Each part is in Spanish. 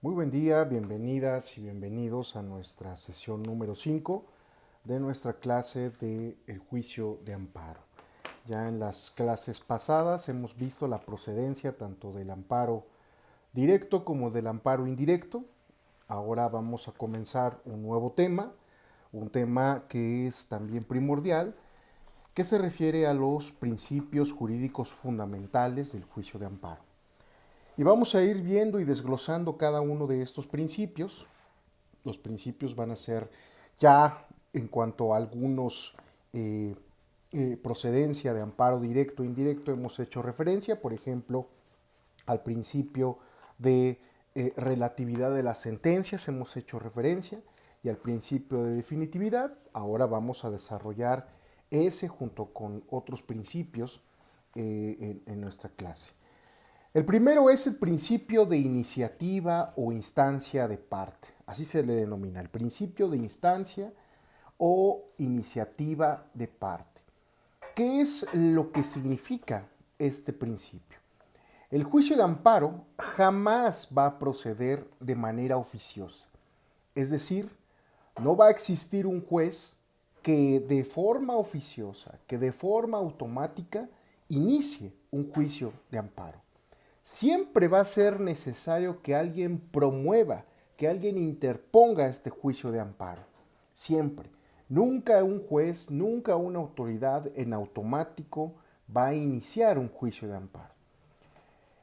Muy buen día, bienvenidas y bienvenidos a nuestra sesión número 5 de nuestra clase de el juicio de amparo. Ya en las clases pasadas hemos visto la procedencia tanto del amparo directo como del amparo indirecto. Ahora vamos a comenzar un tema que es también primordial, que se refiere a los principios jurídicos fundamentales del juicio de amparo. Y vamos a ir viendo y desglosando cada uno de estos principios. Los principios van a ser ya en cuanto a algunos procedencia de amparo directo e indirecto hemos hecho referencia, por ejemplo, al principio de relatividad de las sentencias hemos hecho referencia y al principio de definitividad. Ahora vamos a desarrollar ese junto con otros principios en nuestra clase. El primero es el principio de iniciativa o instancia de parte. Así se le denomina, el principio de instancia o iniciativa de parte. ¿Qué es lo que significa este principio? El juicio de amparo jamás va a proceder de manera oficiosa. Es decir, no va a existir un juez que de forma oficiosa, que de forma automática inicie un juicio de amparo. Siempre va a ser necesario que alguien promueva, que alguien interponga este juicio de amparo. Siempre. Nunca un juez, nunca una autoridad en automático va a iniciar un juicio de amparo.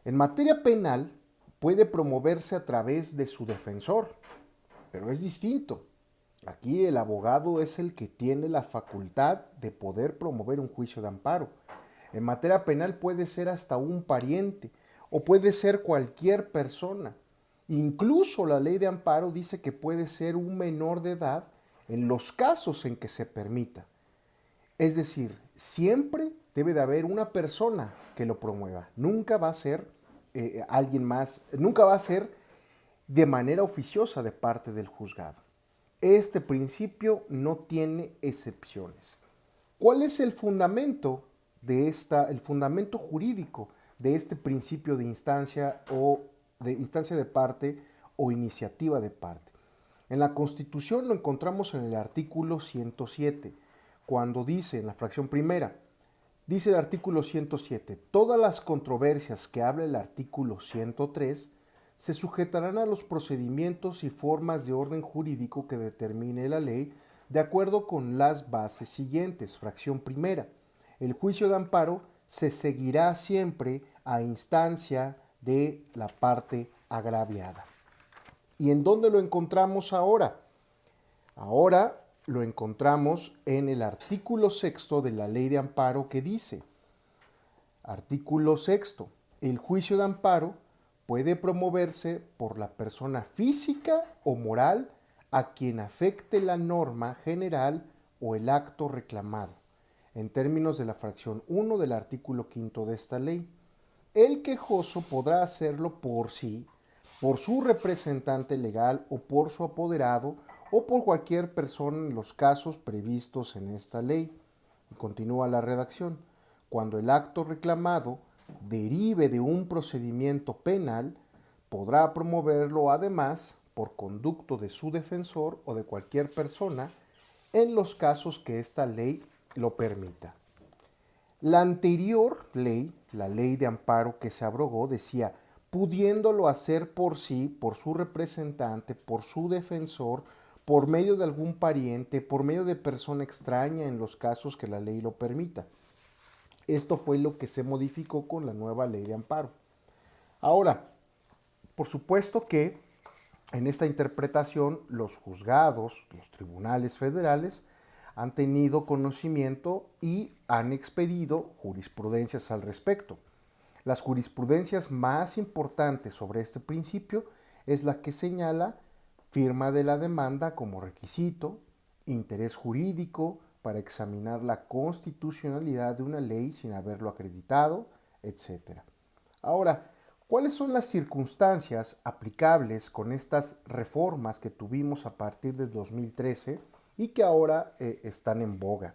En materia penal puede promoverse a través de su defensor, pero es distinto. Aquí el abogado es el que tiene la facultad de poder promover un juicio de amparo. En materia penal puede ser hasta un pariente o puede ser cualquier persona. Incluso la ley de amparo dice que puede ser un menor de edad en los casos en que se permita. Es decir, siempre debe de haber una persona que lo promueva. Nunca va a ser alguien más, nunca va a ser de manera oficiosa de parte del juzgado. Este principio no tiene excepciones. ¿Cuál es el fundamento el fundamento jurídico de este principio de instancia o de instancia de parte o iniciativa de parte? En la Constitución lo encontramos en el artículo 107, cuando dice en la fracción primera, dice el artículo 107, todas las controversias que habla el artículo 103 se sujetarán a los procedimientos y formas de orden jurídico que determine la ley de acuerdo con las bases siguientes. Fracción primera, el juicio de amparo se seguirá siempre a instancia de la parte agraviada. ¿Y en dónde lo encontramos ahora? Ahora lo encontramos en el artículo sexto de la ley de amparo que dice, artículo sexto, el juicio de amparo puede promoverse por la persona física o moral a quien afecte la norma general o el acto reclamado, en términos de la fracción 1 del artículo quinto de esta ley. El quejoso podrá hacerlo por sí, por su representante legal o por su apoderado o por cualquier persona en los casos previstos en esta ley. Y continúa la redacción. Cuando el acto reclamado derive de un procedimiento penal, podrá promoverlo además por conducto de su defensor o de cualquier persona en los casos que esta ley lo permita. La anterior ley, la ley de amparo que se abrogó, decía, pudiéndolo hacer por sí, por su representante, por su defensor, por medio de algún pariente, por medio de persona extraña en los casos que la ley lo permita. Esto fue lo que se modificó con la nueva ley de amparo. Ahora, por supuesto que en esta interpretación los juzgados, los tribunales federales, han tenido conocimiento y han expedido jurisprudencias al respecto. Las jurisprudencias más importantes sobre este principio es la que señala firma de la demanda como requisito, interés jurídico para examinar la constitucionalidad de una ley sin haberlo acreditado, etc. Ahora, ¿cuáles son las circunstancias aplicables con estas reformas que tuvimos a partir de 2013 y que ahora están en boga?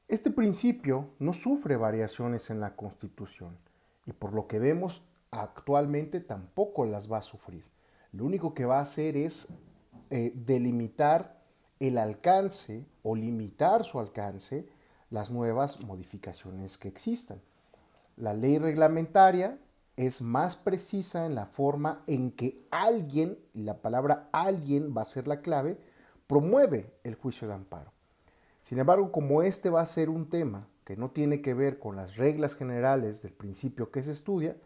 Este principio no sufre variaciones en la Constitución y por lo que vemos actualmente tampoco las va a sufrir. Lo único que va a hacer es delimitar el alcance o limitar su alcance las nuevas modificaciones que existan. La ley reglamentaria es más precisa en la forma en que alguien, y la palabra alguien va a ser la clave, promueve el juicio de amparo. Sin embargo, como este va a ser un tema que no tiene que ver con las reglas generales del principio que se estudia,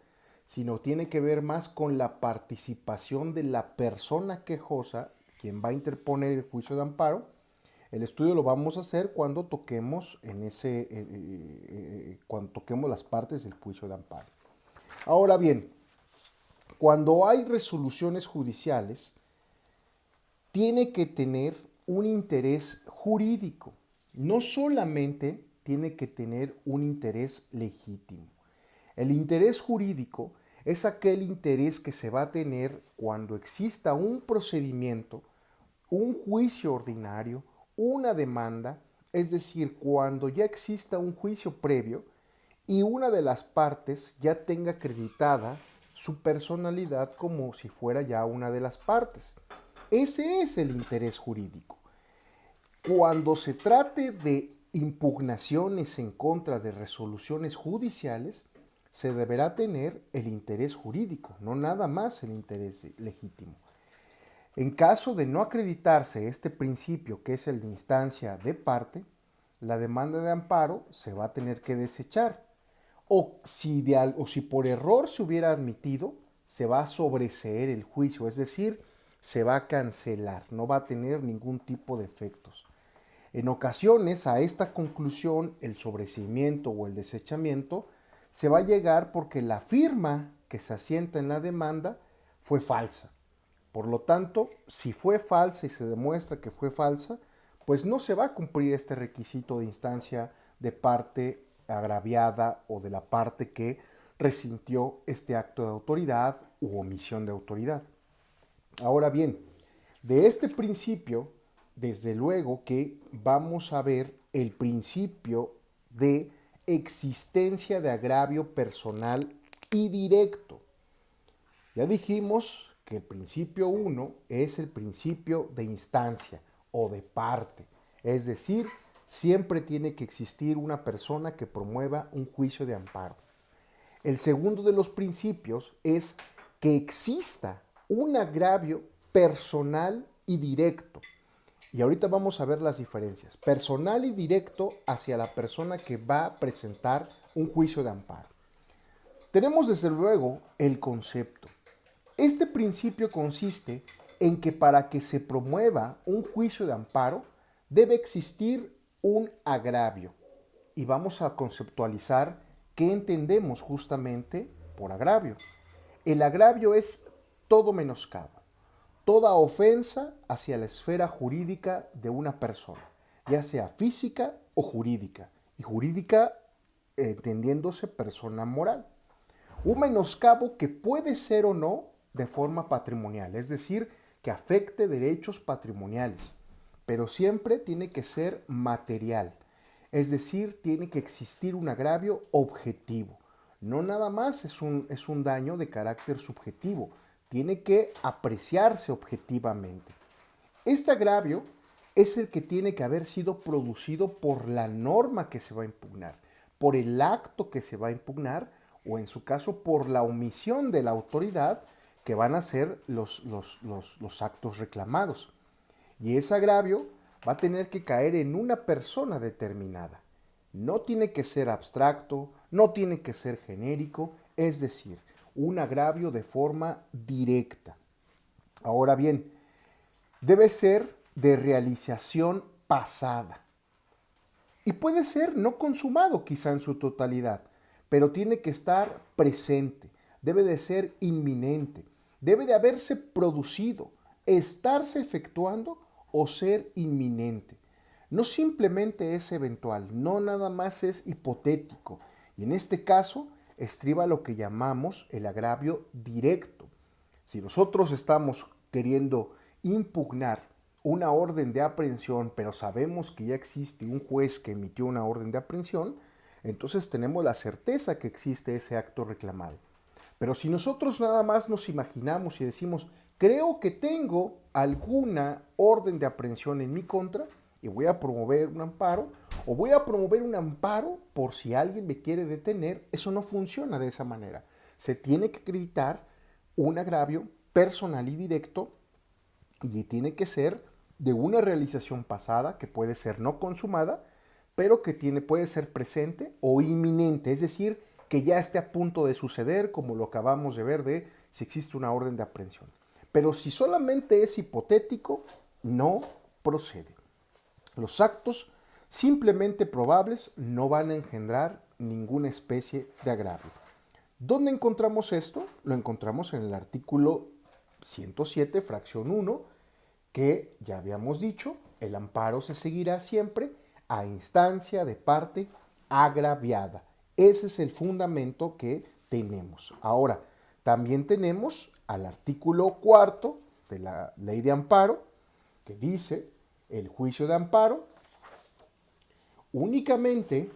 sino tiene que ver más con la participación de la persona quejosa, quien va a interponer el juicio de amparo. El estudio lo vamos a hacer cuando toquemos cuando toquemos las partes del juicio de amparo. Ahora bien, cuando hay resoluciones judiciales, tiene que tener un interés jurídico. No solamente tiene que tener un interés legítimo. El interés jurídico es aquel interés que se va a tener cuando exista un procedimiento, un juicio ordinario, una demanda, es decir, cuando ya exista un juicio previo y una de las partes ya tenga acreditada su personalidad como si fuera ya una de las partes. Ese es el interés jurídico. Cuando se trate de impugnaciones en contra de resoluciones judiciales, se deberá tener el interés jurídico, no nada más el interés legítimo. En caso de no acreditarse este principio, que es el de instancia de parte, la demanda de amparo se va a tener que desechar. O si por error se hubiera admitido, se va a sobreseer el juicio, es decir, se va a cancelar, no va a tener ningún tipo de efectos. En ocasiones a esta conclusión, el sobreseimiento o el desechamiento, se va a llegar porque la firma que se asienta en la demanda fue falsa. Por lo tanto, si fue falsa y se demuestra que fue falsa, pues no se va a cumplir este requisito de instancia de parte agraviada o de la parte que resintió este acto de autoridad u omisión de autoridad. Ahora bien, de este principio, desde luego que vamos a ver el principio de existencia de agravio personal y directo. Ya dijimos que el principio 1 es el principio de instancia o de parte, es decir, siempre tiene que existir una persona que promueva un juicio de amparo. El segundo de los principios es que exista un agravio personal y directo. Y ahorita vamos a ver las diferencias. Personal y directo hacia la persona que va a presentar un juicio de amparo. Tenemos desde luego el concepto. Este principio consiste en que para que se promueva un juicio de amparo debe existir un agravio. Y vamos a conceptualizar qué entendemos justamente por agravio. El agravio es todo menoscabo, toda ofensa hacia la esfera jurídica de una persona, ya sea física o jurídica. Y jurídica entendiéndose persona moral. Un menoscabo que puede ser o no de forma patrimonial, es decir, que afecte derechos patrimoniales, pero siempre tiene que ser material, es decir, tiene que existir un agravio objetivo. No nada más es un daño de carácter subjetivo, tiene que apreciarse objetivamente. Este agravio es el que tiene que haber sido producido por la norma que se va a impugnar, por el acto que se va a impugnar o en su caso por la omisión de la autoridad que van a ser los actos reclamados. Y ese agravio va a tener que caer en una persona determinada. No tiene que ser abstracto, no tiene que ser genérico, es decir, un agravio de forma directa. Ahora bien, debe ser de realización pasada. Y puede ser no consumado quizá en su totalidad, pero tiene que estar presente, debe de ser inminente, debe de haberse producido, estarse efectuando o ser inminente. No simplemente es eventual, no nada más es hipotético. Y en este caso estriba lo que llamamos el agravio directo. Si nosotros estamos queriendo impugnar una orden de aprehensión, pero sabemos que ya existe un juez que emitió una orden de aprehensión, entonces tenemos la certeza que existe ese acto reclamado. Pero si nosotros nada más nos imaginamos y decimos, creo que tengo alguna orden de aprehensión en mi contra y voy a promover un amparo, o voy a promover un amparo por si alguien me quiere detener, eso no funciona de esa manera. Se tiene que acreditar un agravio personal y directo y tiene que ser de una realización pasada que puede ser no consumada, pero que puede ser presente o inminente, es decir, que ya esté a punto de suceder, como lo acabamos de ver de si existe una orden de aprehensión. Pero si solamente es hipotético, no procede. Los actos simplemente probables no van a engendrar ninguna especie de agravio. ¿Dónde encontramos esto? Lo encontramos en el artículo 107, fracción 1, que ya habíamos dicho, el amparo se seguirá siempre a instancia de parte agraviada. Ese es el fundamento que tenemos. Ahora, también tenemos al artículo 4 de la ley de amparo, que dice, el juicio de amparo únicamente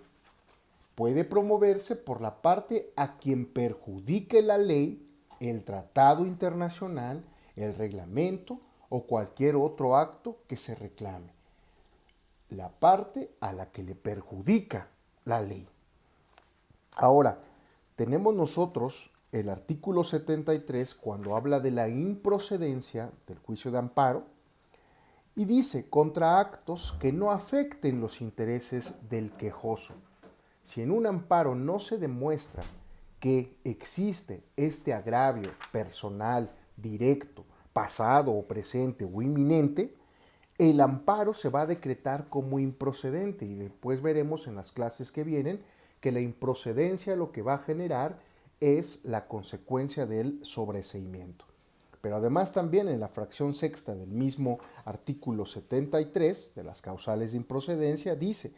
puede promoverse por la parte a quien perjudique la ley, el tratado internacional, el reglamento o cualquier otro acto que se reclame. La parte a la que le perjudica la ley. Ahora, tenemos nosotros el artículo 73 cuando habla de la improcedencia del juicio de amparo y dice contra actos que no afecten los intereses del quejoso. Si en un amparo no se demuestra que existe este agravio personal, directo, pasado o presente o inminente, el amparo se va a decretar como improcedente y después veremos en las clases que vienen que la improcedencia lo que va a generar es la consecuencia del sobreseimiento. Pero además también en la fracción sexta del mismo artículo 73 de las causales de improcedencia dice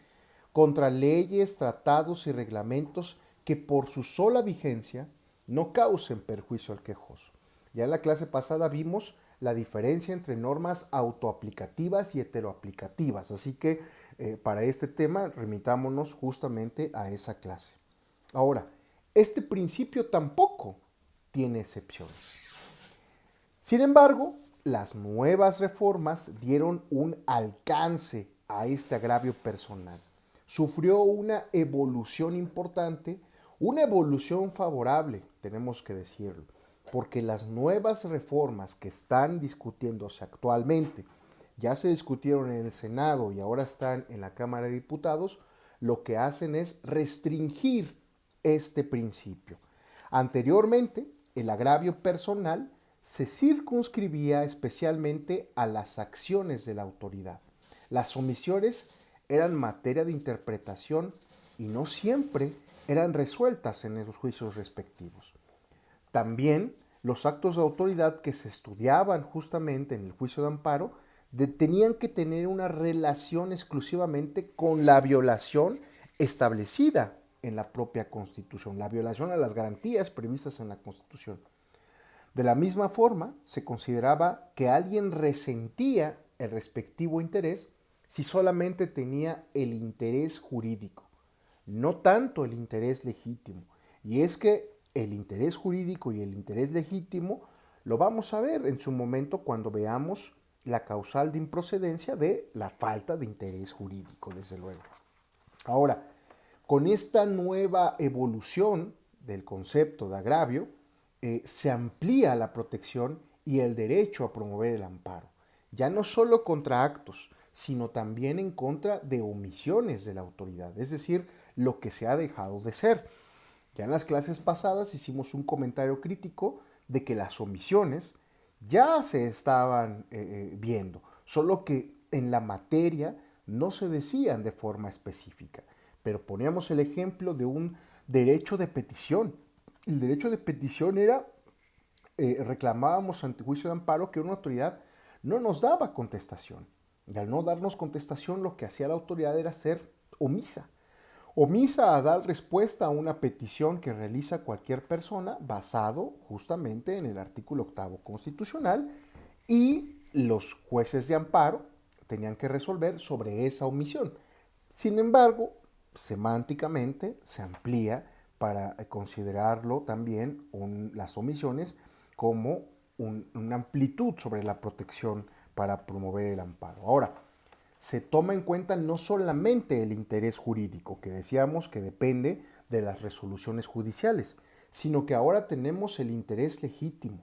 contra leyes, tratados y reglamentos que por su sola vigencia no causen perjuicio al quejoso. Ya en la clase pasada vimos la diferencia entre normas autoaplicativas y heteroaplicativas, así que para este tema remitámonos justamente a esa clase. Ahora, este principio tampoco tiene excepciones. Sin embargo, las nuevas reformas dieron un alcance a este agravio personal. Sufrió una evolución importante, una evolución favorable, tenemos que decirlo, porque las nuevas reformas que están discutiéndose actualmente, ya se discutieron en el Senado y ahora están en la Cámara de Diputados, lo que hacen es restringir este principio. Anteriormente, el agravio personal se circunscribía especialmente a las acciones de la autoridad. Las omisiones eran materia de interpretación y no siempre eran resueltas en los juicios respectivos. También los actos de autoridad que se estudiaban justamente en el juicio de amparo tenían que tener una relación exclusivamente con la violación establecida en la propia Constitución, la violación a las garantías previstas en la Constitución. De la misma forma, se consideraba que alguien resentía el respectivo interés si solamente tenía el interés jurídico, no tanto el interés legítimo. Y es que el interés jurídico y el interés legítimo lo vamos a ver en su momento cuando veamos la causal de improcedencia de la falta de interés jurídico, desde luego. Ahora, con esta nueva evolución del concepto de agravio, se amplía la protección y el derecho a promover el amparo, ya no solo contra actos, sino también en contra de omisiones de la autoridad, es decir, lo que se ha dejado de ser. Ya en las clases pasadas hicimos un comentario crítico de que las omisiones ya se estaban viendo, solo que en la materia no se decían de forma específica. Pero poníamos el ejemplo de un derecho de petición. El derecho de petición era, reclamábamos ante juicio de amparo que una autoridad no nos daba contestación. Y al no darnos contestación, lo que hacía la autoridad era ser omisa. Omisa a dar respuesta a una petición que realiza cualquier persona basado justamente en el artículo 8 constitucional y los jueces de amparo tenían que resolver sobre esa omisión. Sin embargo, semánticamente se amplía para considerarlo también las omisiones como una amplitud sobre la protección para promover el amparo. Ahora, se toma en cuenta no solamente el interés jurídico, que decíamos que depende de las resoluciones judiciales, sino que ahora tenemos el interés legítimo,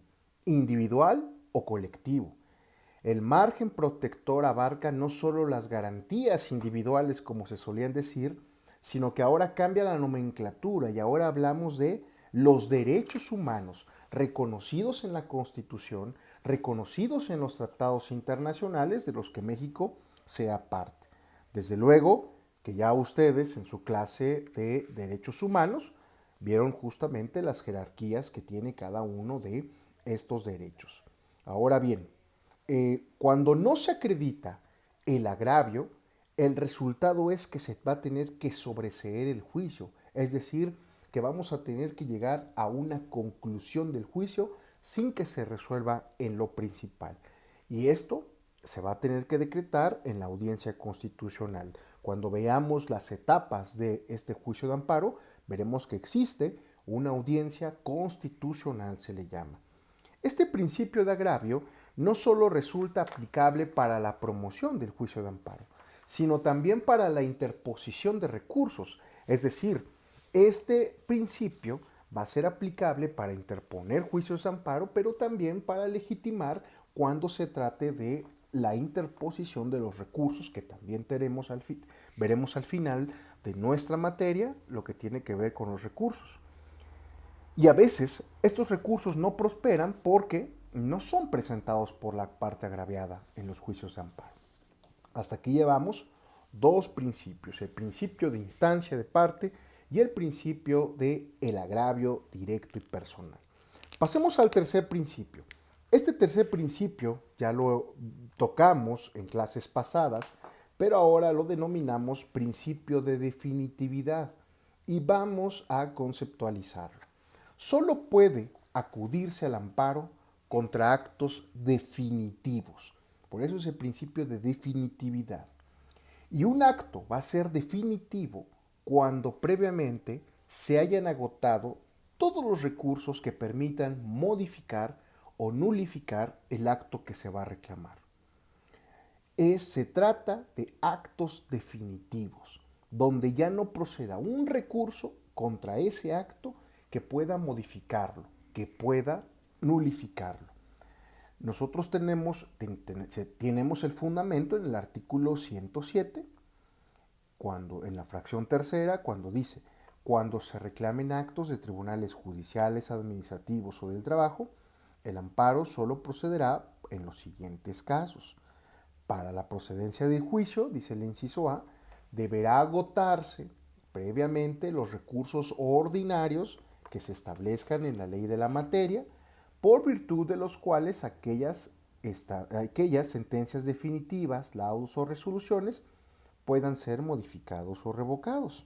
individual o colectivo. El margen protector abarca no solo las garantías individuales, como se solían decir, sino que ahora cambia la nomenclatura y ahora hablamos de los derechos humanos reconocidos en la Constitución, reconocidos en los tratados internacionales de los que México sea parte. Desde luego que ya ustedes en su clase de derechos humanos vieron justamente las jerarquías que tiene cada uno de estos derechos. Ahora bien, cuando no se acredita el agravio, el resultado es que se va a tener que sobreseer el juicio, es decir, que vamos a tener que llegar a una conclusión del juicio sin que se resuelva en lo principal. Y esto se va a tener que decretar en la audiencia constitucional. Cuando veamos las etapas de este juicio de amparo, veremos que existe una audiencia constitucional, se le llama. Este principio de agravio no solo resulta aplicable para la promoción del juicio de amparo, sino también para la interposición de recursos. Es decir, este principio va a ser aplicable para interponer juicios de amparo, pero también para legitimar cuando se trate de la interposición de los recursos, que también veremos al final de nuestra materia lo que tiene que ver con los recursos. Y a veces estos recursos no prosperan porque no son presentados por la parte agraviada en los juicios de amparo. Hasta aquí llevamos dos principios, el principio de instancia de parte y el principio de el agravio directo y personal. Pasemos al tercer principio. Este tercer principio ya lo tocamos en clases pasadas, pero ahora lo denominamos principio de definitividad y vamos a conceptualizarlo. Solo puede acudirse al amparo contra actos definitivos. Por eso es el principio de definitividad. Y un acto va a ser definitivo cuando previamente se hayan agotado todos los recursos que permitan modificar o nulificar el acto que se va a reclamar. Se trata de actos definitivos, donde ya no proceda un recurso contra ese acto que pueda modificarlo, que pueda nulificarlo. Nosotros tenemos el fundamento en el artículo 107, en la fracción tercera, cuando dice, cuando se reclamen actos de tribunales judiciales, administrativos o del trabajo, el amparo solo procederá en los siguientes casos. Para la procedencia del juicio, dice el inciso A, deberá agotarse previamente los recursos ordinarios que se establezcan en la ley de la materia, por virtud de los cuales aquellas sentencias definitivas, laudos o resoluciones puedan ser modificados o revocados.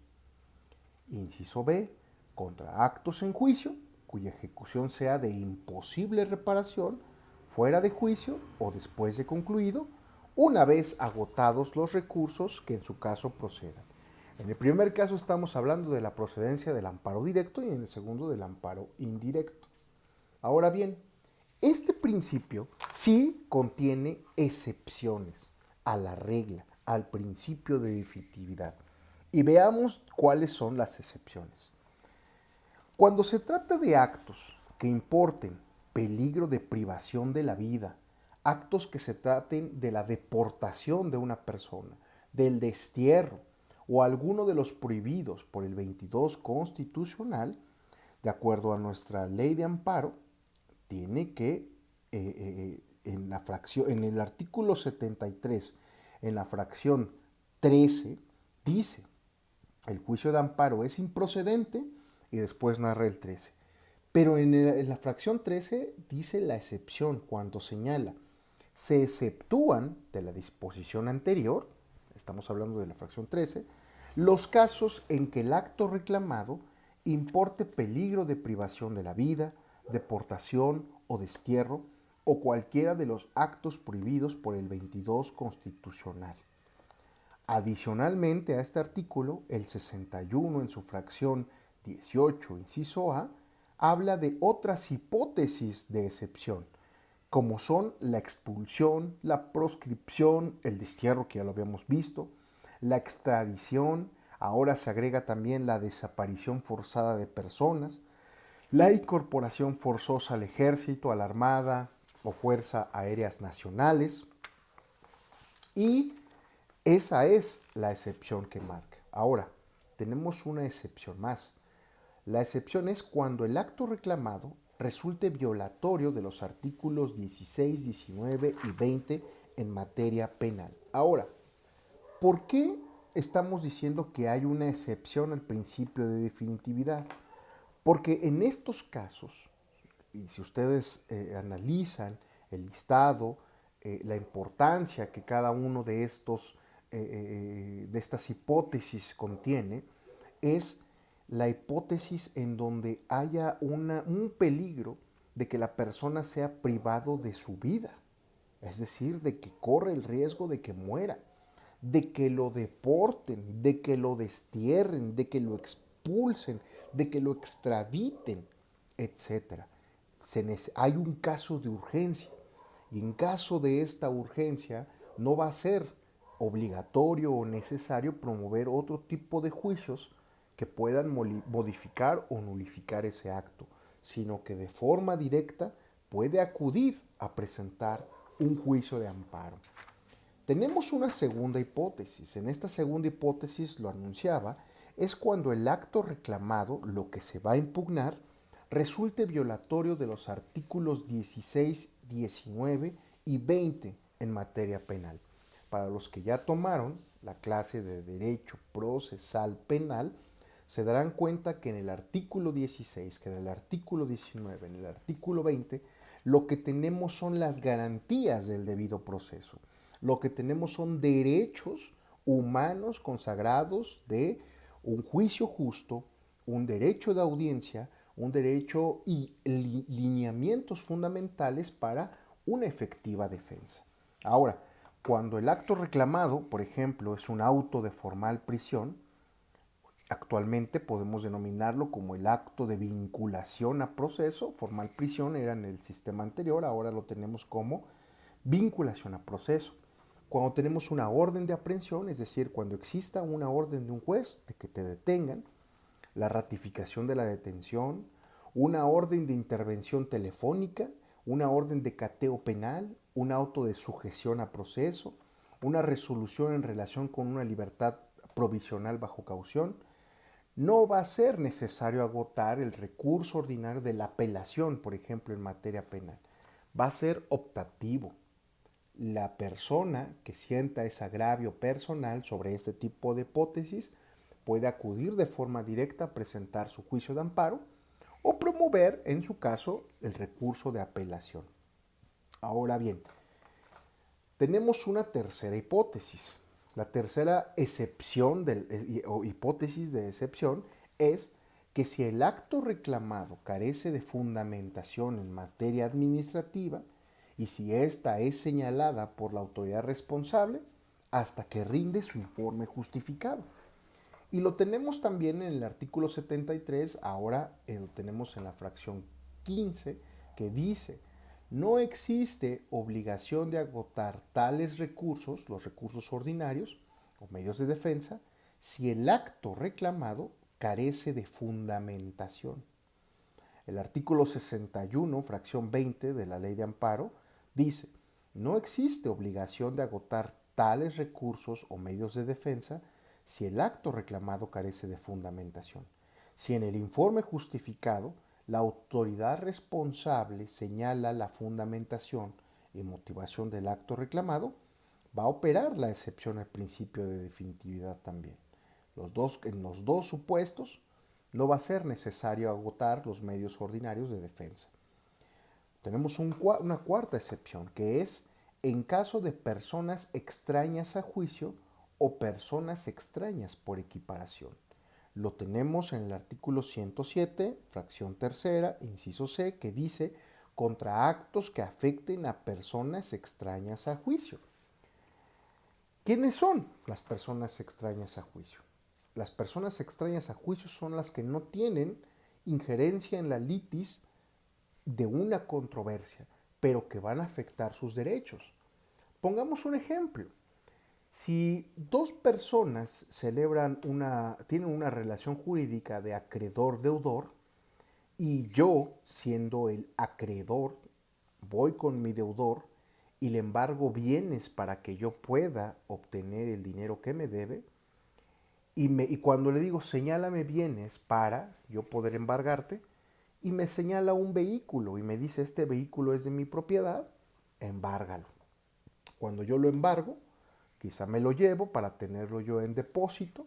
Inciso B, contra actos en juicio cuya ejecución sea de imposible reparación, fuera de juicio o después de concluido, una vez agotados los recursos que en su caso procedan. En el primer caso estamos hablando de la procedencia del amparo directo y en el segundo del amparo indirecto. Ahora bien, este principio sí contiene excepciones a la regla, al principio de definitividad. Y veamos cuáles son las excepciones. Cuando se trata de actos que importen peligro de privación de la vida, actos que se traten de la deportación de una persona, del destierro o alguno de los prohibidos por el 22 constitucional, de acuerdo a nuestra ley de amparo, tiene que, en el artículo 73, en la fracción 13, dice, el juicio de amparo es improcedente y después narra el 13. Pero en la fracción 13 dice la excepción cuando señala, se exceptúan de la disposición anterior, estamos hablando de la fracción 13, los casos en que el acto reclamado importe peligro de privación de la vida, deportación o destierro o cualquiera de los actos prohibidos por el 22 constitucional. Adicionalmente a este artículo, el 61 en su fracción 18, inciso A, habla de otras hipótesis de excepción, como son la expulsión, la proscripción, el destierro, que ya lo habíamos visto, la extradición, ahora se agrega también la desaparición forzada de personas, la incorporación forzosa al ejército, a la armada o fuerzas aéreas nacionales, y esa es la excepción que marca. Ahora, tenemos una excepción más. La excepción es cuando el acto reclamado resulte violatorio de los artículos 16, 19 y 20 en materia penal. Ahora, ¿por qué estamos diciendo que hay una excepción al principio de definitividad? Porque en estos casos, y si ustedes analizan el listado, la importancia que cada uno de de estas hipótesis contiene, es la hipótesis en donde haya un peligro de que la persona sea privado de su vida, es decir, de que corre el riesgo de que muera, de que lo deporten, de que lo destierren, de que lo expulsen, de que lo extraditen, etcétera. Hay un caso de urgencia y en caso de esta urgencia no va a ser obligatorio o necesario promover otro tipo de juicios que puedan modificar o nulificar ese acto, sino que de forma directa puede acudir a presentar un juicio de amparo. Tenemos una segunda hipótesis. En esta segunda hipótesis, lo anunciaba, es cuando el acto reclamado, lo que se va a impugnar, resulte violatorio de los artículos 16, 19 y 20 en materia penal. Para los que ya tomaron la clase de Derecho Procesal Penal, se darán cuenta que en el artículo 16, que en el artículo 19, en el artículo 20, lo que tenemos son las garantías del debido proceso. Lo que tenemos son derechos humanos consagrados de un juicio justo, un derecho de audiencia, un derecho y lineamientos fundamentales para una efectiva defensa. Ahora, cuando el acto reclamado, por ejemplo, es un auto de formal prisión, actualmente podemos denominarlo como el acto de vinculación a proceso. Formal prisión era en el sistema anterior, ahora lo tenemos como vinculación a proceso. Cuando tenemos una orden de aprehensión, es decir, cuando exista una orden de un juez de que te detengan, la ratificación de la detención, una orden de intervención telefónica, una orden de cateo penal, un auto de sujeción a proceso, una resolución en relación con una libertad provisional bajo caución, no va a ser necesario agotar el recurso ordinario de la apelación, por ejemplo, en materia penal. Va a ser optativo. La persona que sienta ese agravio personal sobre este tipo de hipótesis puede acudir de forma directa a presentar su juicio de amparo o promover, en su caso, el recurso de apelación. Ahora bien, tenemos una tercera hipótesis. La tercera excepción o hipótesis de excepción es que si el acto reclamado carece de fundamentación en materia administrativa y si ésta es señalada por la autoridad responsable hasta que rinde su informe justificado. Y lo tenemos también en el artículo 73, ahora lo tenemos en la fracción 15, que dice: no existe obligación de agotar tales recursos, los recursos ordinarios o medios de defensa, si el acto reclamado carece de fundamentación. El artículo 61, fracción 20 de la Ley de Amparo, dice: no existe obligación de agotar tales recursos o medios de defensa si el acto reclamado carece de fundamentación. Si en el informe justificado la autoridad responsable señala la fundamentación y motivación del acto reclamado, va a operar la excepción al principio de definitividad también. En los dos supuestos no va a ser necesario agotar los medios ordinarios de defensa. Tenemos una cuarta excepción, que es en caso de personas extrañas a juicio o personas extrañas por equiparación. Lo tenemos en el artículo 107, fracción tercera, inciso C, que dice: contra actos que afecten a personas extrañas a juicio. ¿Quiénes son las personas extrañas a juicio? Las personas extrañas a juicio son las que no tienen injerencia en la litis de una controversia, pero que van a afectar sus derechos. Pongamos un ejemplo. Si dos personas tienen una relación jurídica de acreedor-deudor y yo, siendo el acreedor, voy con mi deudor y le embargo bienes para que yo pueda obtener el dinero que me debe, y cuando le digo señálame bienes para yo poder embargarte, y me señala un vehículo y me dice este vehículo es de mi propiedad, embárgalo. Cuando yo lo embargo, quizá me lo llevo para tenerlo yo en depósito,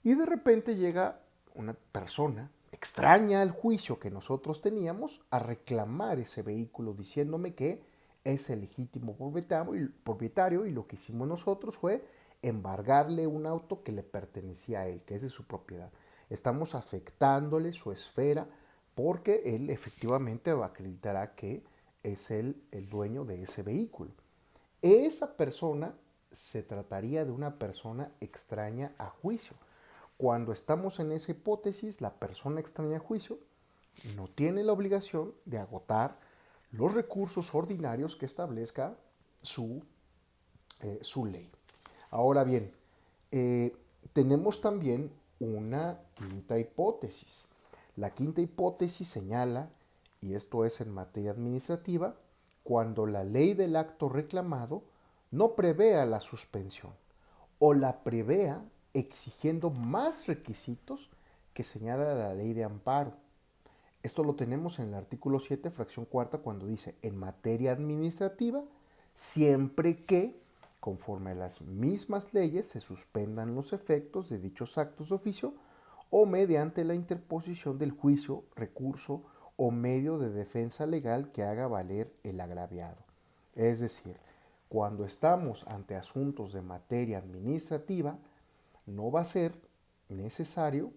y de repente llega una persona extraña al juicio que nosotros teníamos a reclamar ese vehículo diciéndome que es el legítimo propietario, y lo que hicimos nosotros fue embargarle un auto que le pertenecía a él, que es de su propiedad. Estamos afectándole su esfera porque él efectivamente acreditará que es el dueño de ese vehículo. Esa persona se trataría de una persona extraña a juicio. Cuando estamos en esa hipótesis, la persona extraña a juicio no tiene la obligación de agotar los recursos ordinarios que establezca su ley. Ahora bien, tenemos también una quinta hipótesis. La quinta hipótesis señala, y esto es en materia administrativa, cuando la ley del acto reclamado no prevea la suspensión o la prevea exigiendo más requisitos que señala la ley de amparo. Esto lo tenemos en el artículo 7, fracción cuarta, cuando dice, en materia administrativa, siempre que, conforme a las mismas leyes, se suspendan los efectos de dichos actos de oficio o mediante la interposición del juicio, recurso o medio de defensa legal que haga valer el agraviado. Es decir, cuando estamos ante asuntos de materia administrativa, no va a ser necesario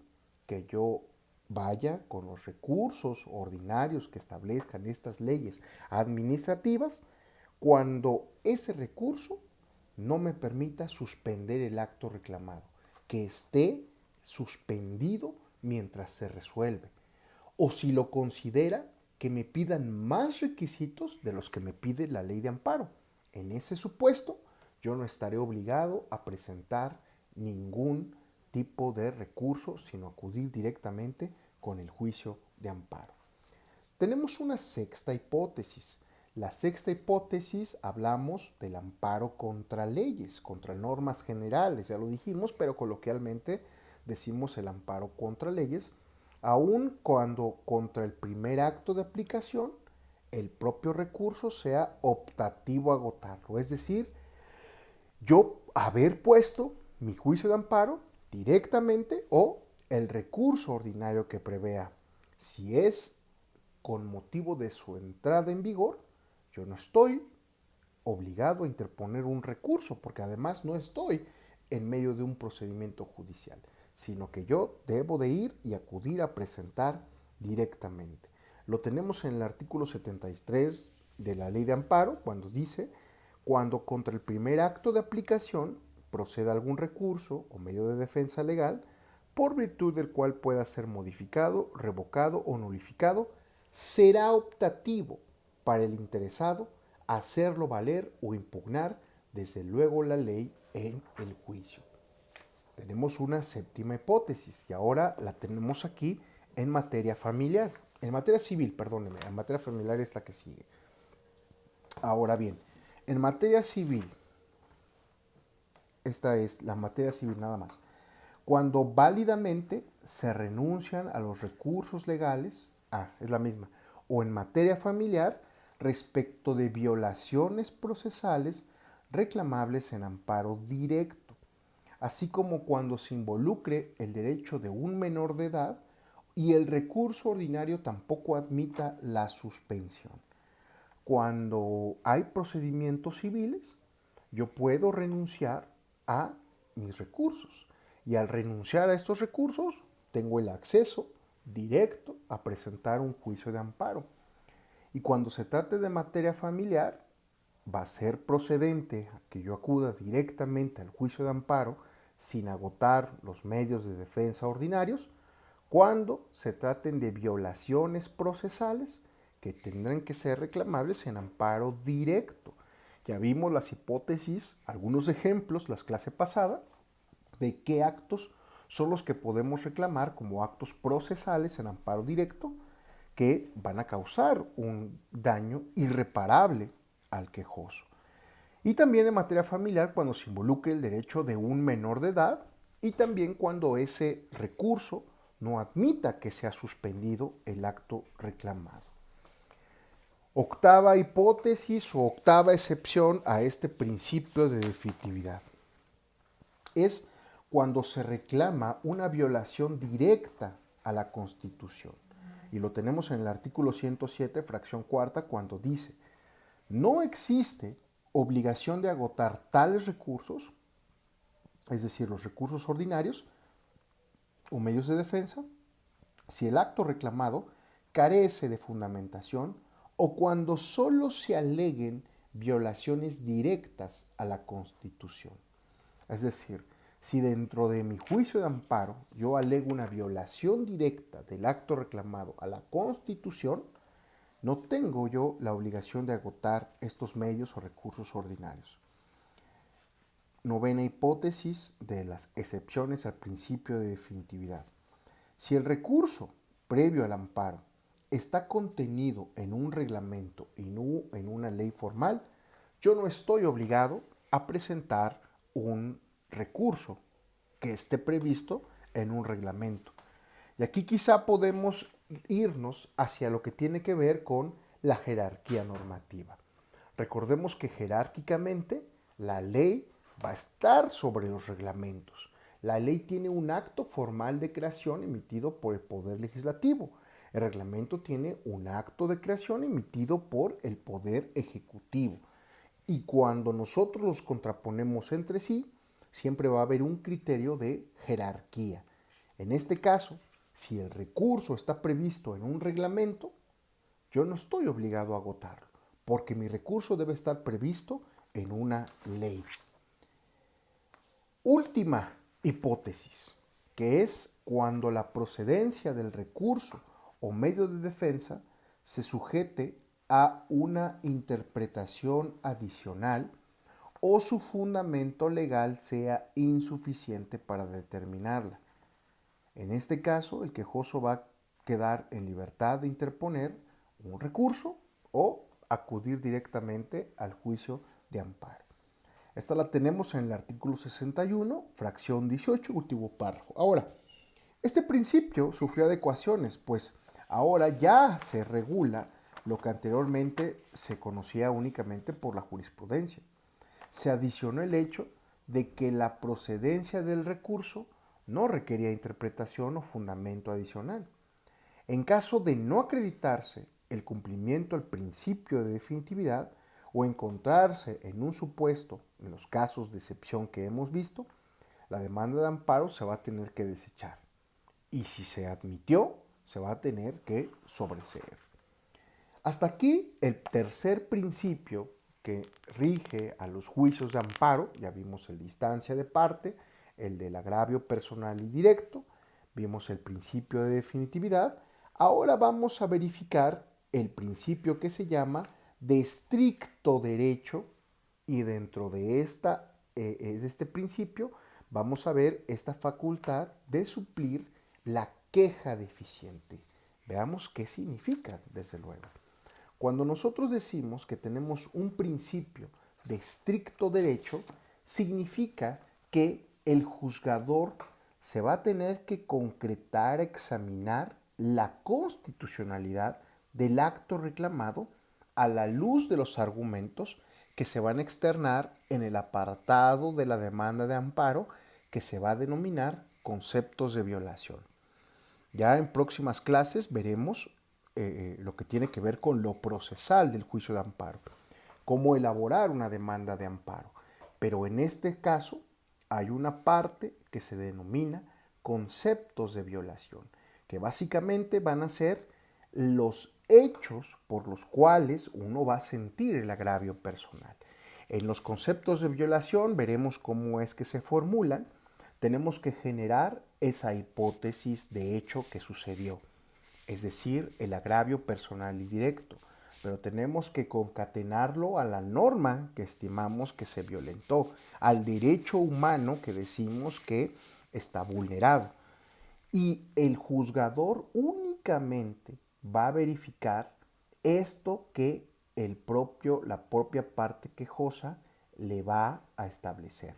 que yo vaya con los recursos ordinarios que establezcan estas leyes administrativas cuando ese recurso no me permita suspender el acto reclamado, que esté suspendido mientras se resuelve. O si lo considera, que me pidan más requisitos de los que me pide la ley de amparo. En ese supuesto, yo no estaré obligado a presentar ningún tipo de recurso, sino acudir directamente con el juicio de amparo. Tenemos una sexta hipótesis. La sexta hipótesis hablamos del amparo contra leyes, contra normas generales, ya lo dijimos, pero coloquialmente decimos el amparo contra leyes, aun cuando contra el primer acto de aplicación el propio recurso sea optativo a agotarlo, es decir, yo haber puesto mi juicio de amparo directamente o el recurso ordinario que prevea. Si es con motivo de su entrada en vigor, yo no estoy obligado a interponer un recurso, porque además no estoy en medio de un procedimiento judicial, sino que yo debo de ir y acudir a presentar directamente. Lo tenemos en el artículo 73 de la Ley de Amparo, cuando dice, cuando contra el primer acto de aplicación proceda algún recurso o medio de defensa legal, por virtud del cual pueda ser modificado, revocado o nulificado, será optativo para el interesado hacerlo valer o impugnar desde luego la ley en el juicio. Tenemos una séptima hipótesis y ahora la tenemos aquí en materia familiar, en materia civil, perdónenme, en materia familiar es la que sigue. Ahora bien, en materia civil, esta es la materia civil nada más, cuando válidamente se renuncian a los recursos legales, es la misma, o en materia familiar, respecto de violaciones procesales reclamables en amparo directo, así como cuando se involucre el derecho de un menor de edad y el recurso ordinario tampoco admita la suspensión. Cuando hay procedimientos civiles, yo puedo renunciar a mis recursos. Y al renunciar a estos recursos, tengo el acceso directo a presentar un juicio de amparo. Y cuando se trate de materia familiar, va a ser procedente a que yo acuda directamente al juicio de amparo sin agotar los medios de defensa ordinarios cuando se traten de violaciones procesales que tendrán que ser reclamables en amparo directo. Ya vimos las hipótesis, algunos ejemplos, la clase pasada, de qué actos son los que podemos reclamar como actos procesales en amparo directo que van a causar un daño irreparable al quejoso. Y también en materia familiar cuando se involucre el derecho de un menor de edad y también cuando ese recurso no admita que sea suspendido el acto reclamado. Octava hipótesis o octava excepción a este principio de definitividad es cuando se reclama una violación directa a la Constitución. Y lo tenemos en el artículo 107, fracción cuarta, cuando dice: no existe obligación de agotar tales recursos, es decir, los recursos ordinarios o medios de defensa, si el acto reclamado carece de fundamentación o cuando solo se aleguen violaciones directas a la Constitución. Es decir, si dentro de mi juicio de amparo yo alego una violación directa del acto reclamado a la Constitución, no tengo yo la obligación de agotar estos medios o recursos ordinarios. Novena hipótesis de las excepciones al principio de definitividad. Si el recurso previo al amparo está contenido en un reglamento y no en una ley formal, yo no estoy obligado a presentar un recurso que esté previsto en un reglamento. Y aquí quizá podemos irnos hacia lo que tiene que ver con la jerarquía normativa. Recordemos que jerárquicamente la ley va a estar sobre los reglamentos. La ley tiene un acto formal de creación emitido por el Poder Legislativo. El reglamento tiene un acto de creación emitido por el Poder Ejecutivo. Y cuando nosotros los contraponemos entre sí, siempre va a haber un criterio de jerarquía. En este caso, si el recurso está previsto en un reglamento, yo no estoy obligado a agotarlo, porque mi recurso debe estar previsto en una ley. Última hipótesis, que es cuando la procedencia del recurso o medio de defensa se sujete a una interpretación adicional o su fundamento legal sea insuficiente para determinarla. En este caso, el quejoso va a quedar en libertad de interponer un recurso o acudir directamente al juicio de amparo. Esta la tenemos en el artículo 61, fracción 18, último párrafo. Ahora, este principio sufrió adecuaciones, pues ahora ya se regula lo que anteriormente se conocía únicamente por la jurisprudencia. Se adicionó el hecho de que la procedencia del recurso no requería interpretación o fundamento adicional. En caso de no acreditarse el cumplimiento del principio de definitividad o encontrarse en un supuesto, en los casos de excepción que hemos visto, la demanda de amparo se va a tener que desechar. Y si se admitió, se va a tener que sobreseer. Hasta aquí el tercer principio que rige a los juicios de amparo. Ya vimos el de instancia de parte, el del agravio personal y directo, vimos el principio de definitividad. Ahora vamos a verificar el principio que se llama de estricto derecho y dentro de este principio vamos a ver esta facultad de suplir la queja deficiente. Veamos qué significa, desde luego. Cuando nosotros decimos que tenemos un principio de estricto derecho, significa que el juzgador se va a tener que concretar, examinar la constitucionalidad del acto reclamado a la luz de los argumentos que se van a externar en el apartado de la demanda de amparo que se va a denominar conceptos de violación. Ya en próximas clases veremos lo que tiene que ver con lo procesal del juicio de amparo, cómo elaborar una demanda de amparo. Pero en este caso hay una parte que se denomina conceptos de violación, que básicamente van a ser los hechos por los cuales uno va a sentir el agravio personal. En los conceptos de violación veremos cómo es que se formulan, tenemos que generar esa hipótesis de hecho que sucedió, es decir, el agravio personal y directo, pero tenemos que concatenarlo a la norma que estimamos que se violentó, al derecho humano que decimos que está vulnerado. Y el juzgador únicamente va a verificar esto que la propia parte quejosa le va a establecer.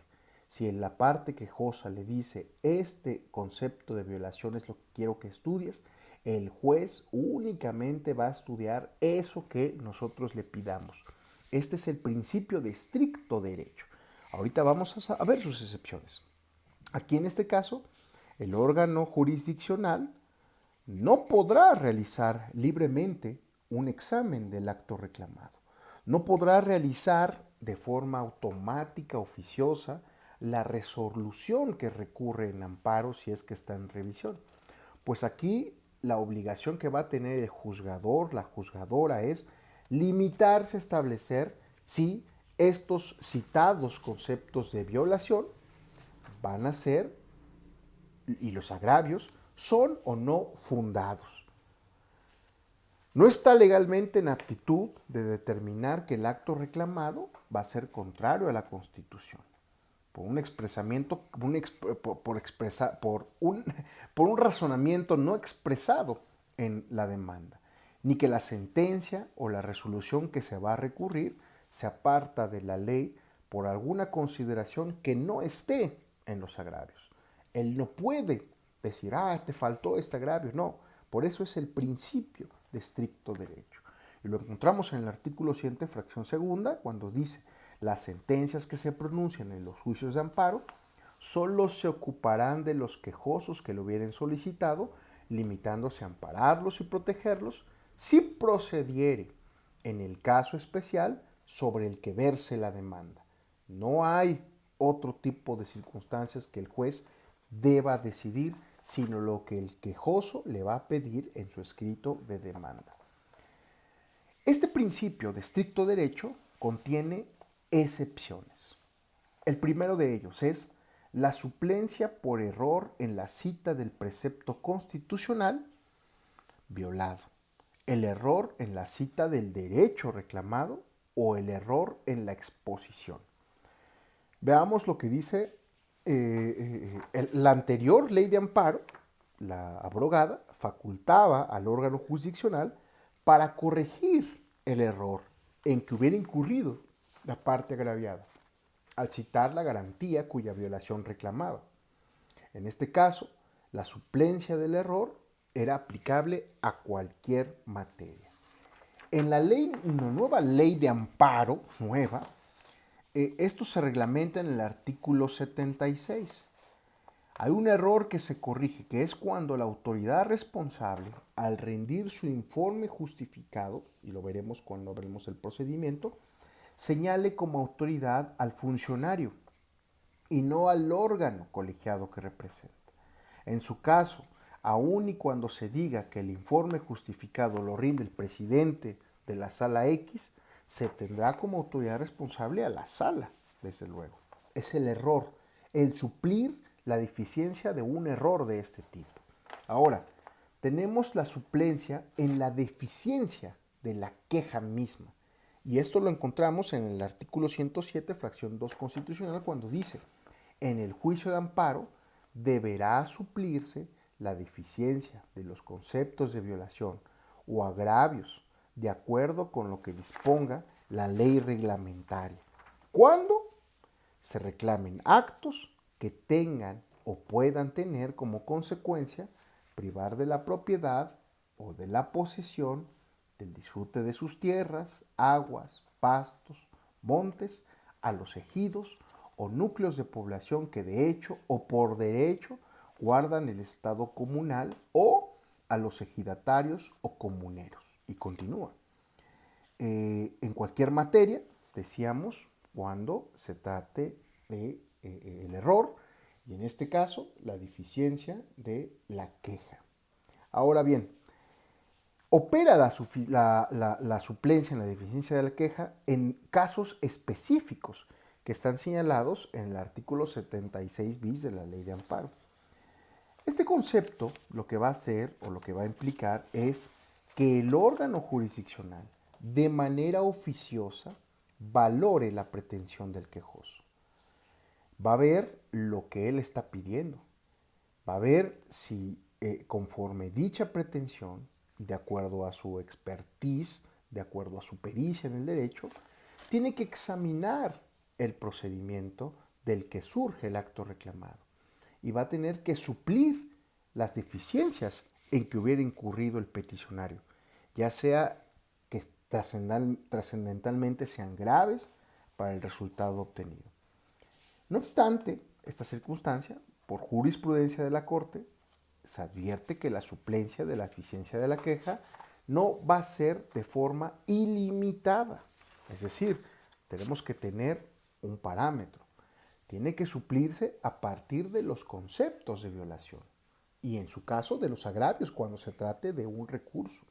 Si en la parte quejosa le dice, este concepto de violación es lo que quiero que estudies, el juez únicamente va a estudiar eso que nosotros le pidamos. Este es el principio de estricto derecho. Ahorita vamos a ver sus excepciones. Aquí en este caso, el órgano jurisdiccional no podrá realizar libremente un examen del acto reclamado. No podrá realizar de forma automática, oficiosa, la resolución que recurre en amparo si es que está en revisión. Pues aquí la obligación que va a tener el juzgador, la juzgadora, es limitarse a establecer si estos citados conceptos de violación van a ser, y los agravios, son o no fundados. No está legalmente en aptitud de determinar que el acto reclamado va a ser contrario a la Constitución. Por un expresamiento, por un razonamiento no expresado en la demanda, ni que la sentencia o la resolución que se va a recurrir se aparta de la ley por alguna consideración que no esté en los agravios. Él no puede decir, te faltó este agravio. No, por eso es el principio de estricto derecho. Y lo encontramos en el artículo 7, fracción segunda, cuando dice, las sentencias que se pronuncian en los juicios de amparo solo se ocuparán de los quejosos que lo hubieren solicitado, limitándose a ampararlos y protegerlos, si procediere en el caso especial sobre el que verse la demanda. No hay otro tipo de circunstancias que el juez deba decidir, sino lo que el quejoso le va a pedir en su escrito de demanda. Este principio de estricto derecho contiene excepciones. El primero de ellos es la suplencia por error en la cita del precepto constitucional violado, el error en la cita del derecho reclamado o el error en la exposición. Veamos lo que dice la anterior ley de amparo, la abrogada, facultaba al órgano jurisdiccional para corregir el error en que hubiera incurrido la parte agraviada, al citar la garantía cuya violación reclamaba. En este caso, la suplencia del error era aplicable a cualquier materia. En la nueva ley de amparo, esto se reglamenta en el artículo 76. Hay un error que se corrige, que es cuando la autoridad responsable, al rendir su informe justificado, y lo veremos cuando veremos el procedimiento, señale como autoridad al funcionario y no al órgano colegiado que representa. En su caso, aun y cuando se diga que el informe justificado lo rinde el presidente de la sala X, se tendrá como autoridad responsable a la sala, desde luego. Es el error, el suplir la deficiencia de un error de este tipo. Ahora, tenemos la suplencia en la deficiencia de la queja misma. Y esto lo encontramos en el artículo 107, fracción 2 constitucional, cuando dice, en el juicio de amparo deberá suplirse la deficiencia de los conceptos de violación o agravios de acuerdo con lo que disponga la ley reglamentaria. ¿Cuándo? Se reclamen actos que tengan o puedan tener como consecuencia privar de la propiedad o de la posesión, del disfrute de sus tierras, aguas, pastos, montes, a los ejidos o núcleos de población que de hecho o por derecho guardan el estado comunal o a los ejidatarios o comuneros. Y continúa. En cualquier materia, decíamos, cuando se trate de el error, y en este caso, la deficiencia de la queja. Ahora bien, opera la suplencia en la deficiencia de la queja en casos específicos que están señalados en el artículo 76 bis de la Ley de Amparo. Este concepto lo que va a hacer o lo que va a implicar es que el órgano jurisdiccional de manera oficiosa valore la pretensión del quejoso. Va a ver lo que él está pidiendo. Va a ver si conforme dicha pretensión y de acuerdo a su expertise, de acuerdo a su pericia en el derecho, tiene que examinar el procedimiento del que surge el acto reclamado y va a tener que suplir las deficiencias en que hubiera incurrido el peticionario, ya sea que trascendentalmente sean graves para el resultado obtenido. No obstante esta circunstancia, por jurisprudencia de la Corte, se advierte que la suplencia de la eficiencia de la queja no va a ser de forma ilimitada. Es decir, tenemos que tener un parámetro. Tiene que suplirse a partir de los conceptos de violación y en su caso de los agravios cuando se trate de un recurso.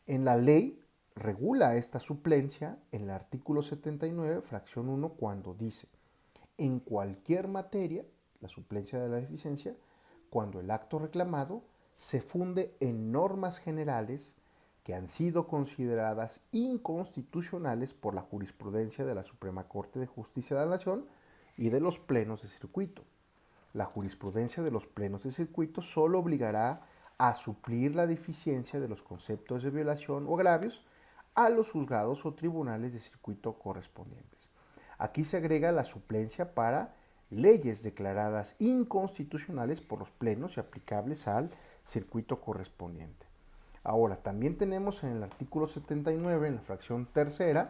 En la ley regula esta suplencia en el artículo 79, fracción 1, cuando dice: en cualquier materia, la suplencia de la deficiencia, cuando el acto reclamado se funde en normas generales que han sido consideradas inconstitucionales por la jurisprudencia de la Suprema Corte de Justicia de la Nación y de los plenos de circuito. La jurisprudencia de los plenos de circuito solo obligará a suplir la deficiencia de los conceptos de violación o agravios a los juzgados o tribunales de circuito correspondientes. Aquí se agrega la suplencia para leyes declaradas inconstitucionales por los plenos y aplicables al circuito correspondiente. Ahora, también tenemos en el artículo 79, en la fracción tercera,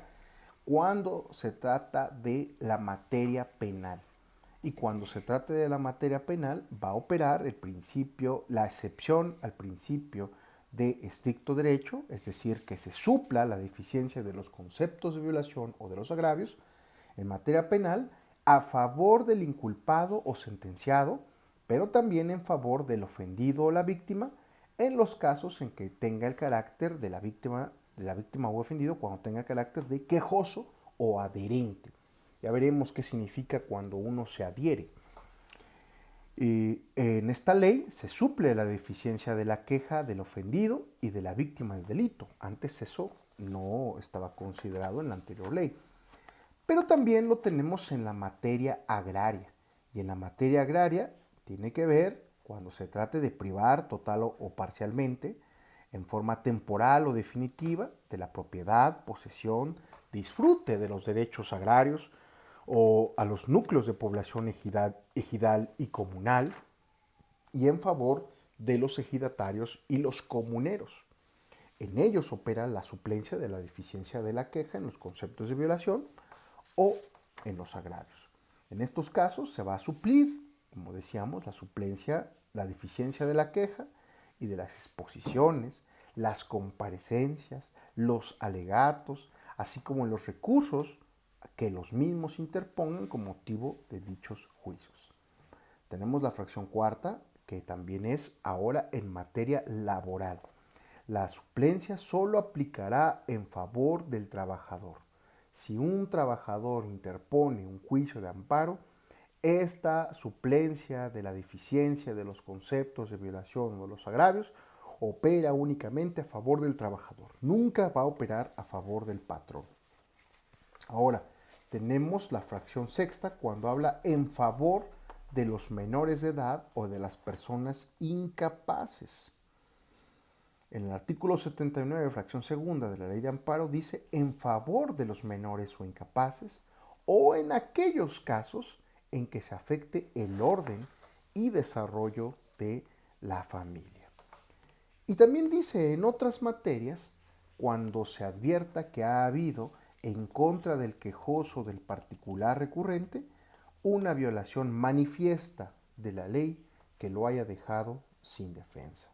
cuando se trata de la materia penal. Y cuando se trate de la materia penal, va a operar el principio, la excepción al principio de estricto derecho, es decir, que se supla la deficiencia de los conceptos de violación o de los agravios en materia penal a favor del inculpado o sentenciado, pero también en favor del ofendido o la víctima en los casos en que tenga el carácter de la víctima o ofendido, cuando tenga carácter de quejoso o adherente. Ya veremos qué significa cuando uno se adhiere. En esta ley se suple la deficiencia de la queja del ofendido y de la víctima del delito. Antes eso no estaba considerado en la anterior ley. Pero también lo tenemos en la materia agraria. Y en la materia agraria tiene que ver cuando se trate de privar total o parcialmente, en forma temporal o definitiva, de la propiedad, posesión, disfrute de los derechos agrarios o a los núcleos de población ejidal y comunal, y en favor de los ejidatarios y los comuneros. En ellos opera la suplencia de la deficiencia de la queja en los conceptos de violación o en los agravios. En estos casos se va a suplir, como decíamos, la suplencia, la deficiencia de la queja y de las exposiciones, las comparecencias, los alegatos, así como los recursos que los mismos interpongan con motivo de dichos juicios. Tenemos la fracción cuarta, que también es ahora en materia laboral. La suplencia solo aplicará en favor del trabajador. Si un trabajador interpone un juicio de amparo, esta suplencia de la deficiencia de los conceptos de violación o de los agravios opera únicamente a favor del trabajador. Nunca va a operar a favor del patrón. Ahora, tenemos la fracción sexta cuando habla en favor de los menores de edad o de las personas incapaces. En el artículo 79, fracción segunda de la Ley de Amparo, dice en favor de los menores o incapaces o en aquellos casos en que se afecte el orden y desarrollo de la familia. Y también dice en otras materias, cuando se advierta que ha habido en contra del quejoso del particular recurrente una violación manifiesta de la ley que lo haya dejado sin defensa.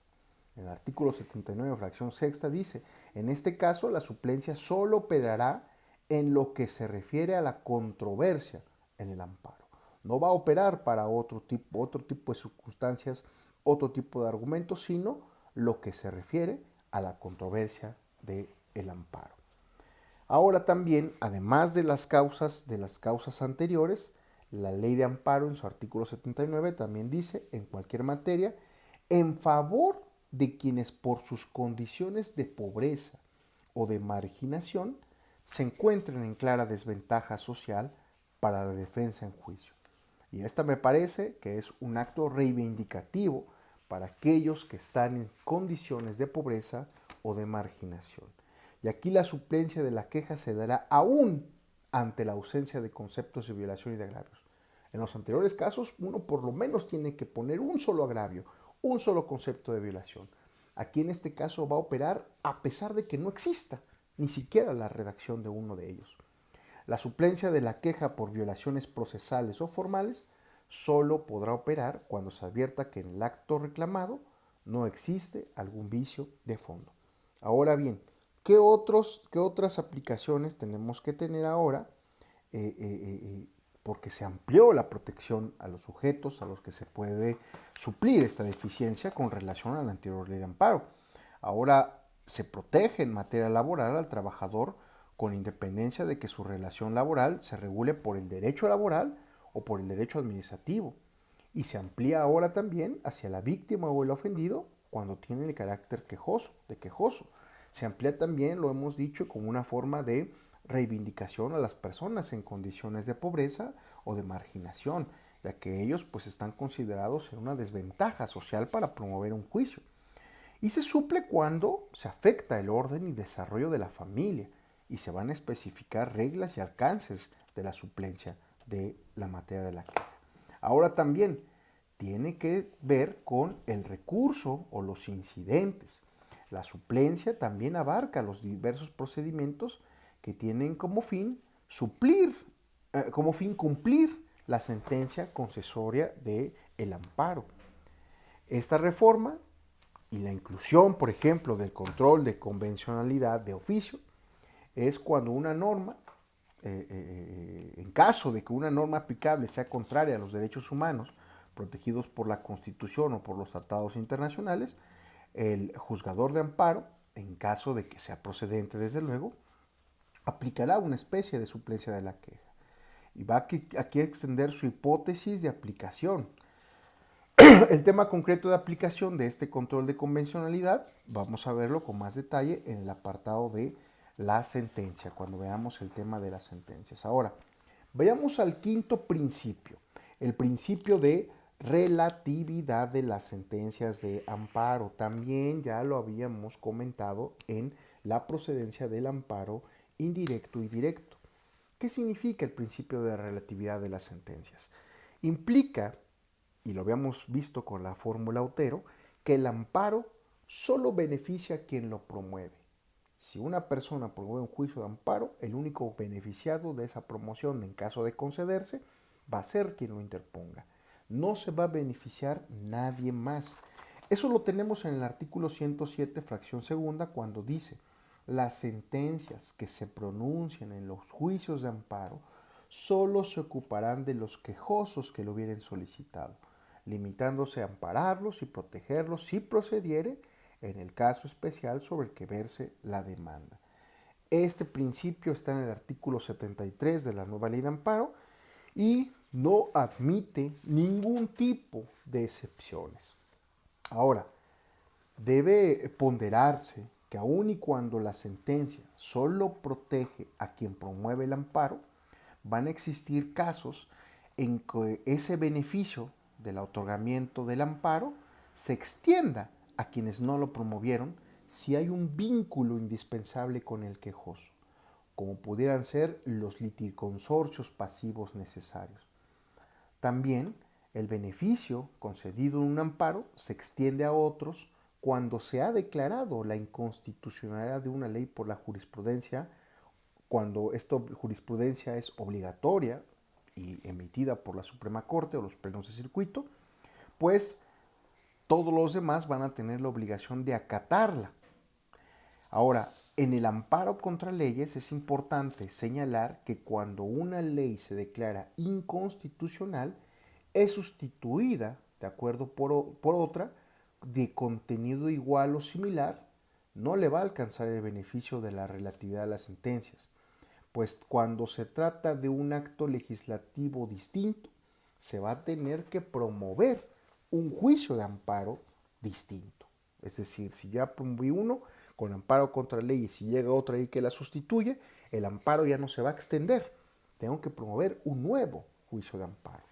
En el artículo 79, fracción sexta, dice, en este caso la suplencia solo operará en lo que se refiere a la controversia en el amparo. No va a operar para otro tipo de circunstancias, otro tipo de argumentos, sino lo que se refiere a la controversia del amparo. Ahora también, además de las causas anteriores, la ley de amparo en su artículo 79 también dice, en cualquier materia, en favor de quienes por sus condiciones de pobreza o de marginación se encuentren en clara desventaja social para la defensa en juicio. Y esta me parece que es un acto reivindicativo para aquellos que están en condiciones de pobreza o de marginación. Y aquí la suplencia de la queja se dará aún ante la ausencia de conceptos de violación y de agravios. En los anteriores casos, uno por lo menos tiene que poner un solo agravio, un solo concepto de violación. Aquí en este caso va a operar a pesar de que no exista ni siquiera la redacción de uno de ellos. La suplencia de la queja por violaciones procesales o formales solo podrá operar cuando se advierta que en el acto reclamado no existe algún vicio de fondo. Ahora bien, ¿qué otras aplicaciones tenemos que tener ahora? Porque se amplió la protección a los sujetos a los que se puede suplir esta deficiencia con relación a la anterior ley de amparo. Ahora se protege en materia laboral al trabajador con independencia de que su relación laboral se regule por el derecho laboral o por el derecho administrativo. Y se amplía ahora también hacia la víctima o el ofendido cuando tiene el carácter quejoso. Se amplía también, lo hemos dicho, como una forma de reivindicación a las personas en condiciones de pobreza o de marginación, ya que ellos pues están considerados en una desventaja social para promover un juicio. Y se suple cuando se afecta el orden y desarrollo de la familia y se van a especificar reglas y alcances de la suplencia de la materia de la queja. Ahora también tiene que ver con el recurso o los incidentes. La suplencia también abarca los diversos procedimientos que tienen como fin cumplir la sentencia concesoria del amparo. Esta reforma y la inclusión, por ejemplo, del control de convencionalidad de oficio es cuando una norma, en caso de que una norma aplicable sea contraria a los derechos humanos protegidos por la Constitución o por los tratados internacionales, el juzgador de amparo, en caso de que sea procedente desde luego, aplicará una especie de suplencia de la queja. Y va aquí a extender su hipótesis de aplicación. El tema concreto de aplicación de este control de convencionalidad, vamos a verlo con más detalle en el apartado de la sentencia, cuando veamos el tema de las sentencias. Ahora, vayamos al quinto principio, el principio de relatividad de las sentencias de amparo. También ya lo habíamos comentado en la procedencia del amparo indirecto y directo. ¿Qué significa el principio de relatividad de las sentencias? Implica, y lo habíamos visto con la fórmula Otero, que el amparo solo beneficia a quien lo promueve. Si una persona promueve un juicio de amparo, el único beneficiado de esa promoción, en caso de concederse, va a ser quien lo interponga. No se va a beneficiar nadie más. Eso lo tenemos en el artículo 107, fracción segunda, cuando dice: las sentencias que se pronuncien en los juicios de amparo solo se ocuparán de los quejosos que lo hubieran solicitado, limitándose a ampararlos y protegerlos si procediere en el caso especial sobre el que verse la demanda. Este principio está en el artículo 73 de la nueva ley de amparo y no admite ningún tipo de excepciones. Ahora, debe ponderarse que aun y cuando la sentencia solo protege a quien promueve el amparo, van a existir casos en que ese beneficio del otorgamiento del amparo se extienda a quienes no lo promovieron si hay un vínculo indispensable con el quejoso, como pudieran ser los liticonsorcios pasivos necesarios. También el beneficio concedido en un amparo se extiende a otros cuando se ha declarado la inconstitucionalidad de una ley por la jurisprudencia, cuando esta jurisprudencia es obligatoria y emitida por la Suprema Corte o los plenos de circuito, pues todos los demás van a tener la obligación de acatarla. Ahora, en el amparo contra leyes es importante señalar que cuando una ley se declara inconstitucional, es sustituida, de acuerdo por otra, de contenido igual o similar, no le va a alcanzar el beneficio de la relatividad de las sentencias. Pues cuando se trata de un acto legislativo distinto, se va a tener que promover un juicio de amparo distinto. Es decir, si ya promoví uno con amparo contra ley y si llega otra ley que la sustituye, el amparo ya no se va a extender. Tengo que promover un nuevo juicio de amparo.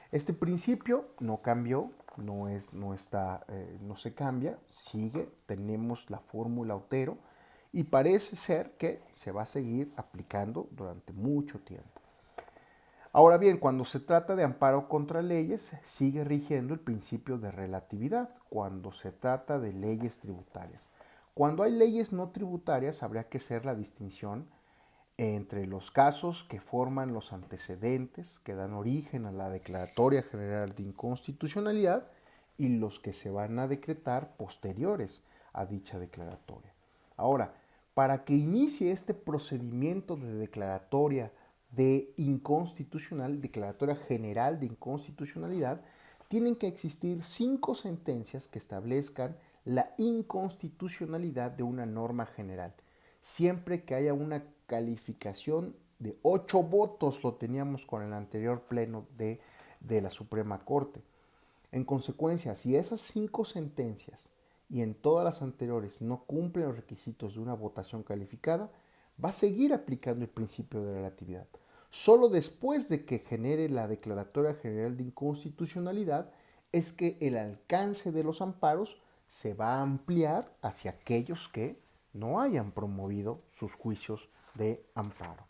Este principio no cambió, no se cambia, sigue, tenemos la fórmula Otero y parece ser que se va a seguir aplicando durante mucho tiempo. Ahora bien, cuando se trata de amparo contra leyes, sigue rigiendo el principio de relatividad cuando se trata de leyes tributarias. Cuando hay leyes no tributarias, habría que hacer la distinción entre los casos que forman los antecedentes que dan origen a la Declaratoria General de Inconstitucionalidad y los que se van a decretar posteriores a dicha declaratoria. Ahora, para que inicie este procedimiento de declaratoria de inconstitucional, declaratoria general de inconstitucionalidad, tienen que existir 5 sentencias que establezcan la inconstitucionalidad de una norma general. Siempre que haya una calificación de 8 votos, lo teníamos con el anterior pleno de la Suprema Corte. En consecuencia, si esas 5 sentencias y en todas las anteriores no cumplen los requisitos de una votación calificada, va a seguir aplicando el principio de relatividad. Solo después de que genere la Declaratoria General de Inconstitucionalidad es que el alcance de los amparos se va a ampliar hacia aquellos que no hayan promovido sus juicios de amparo.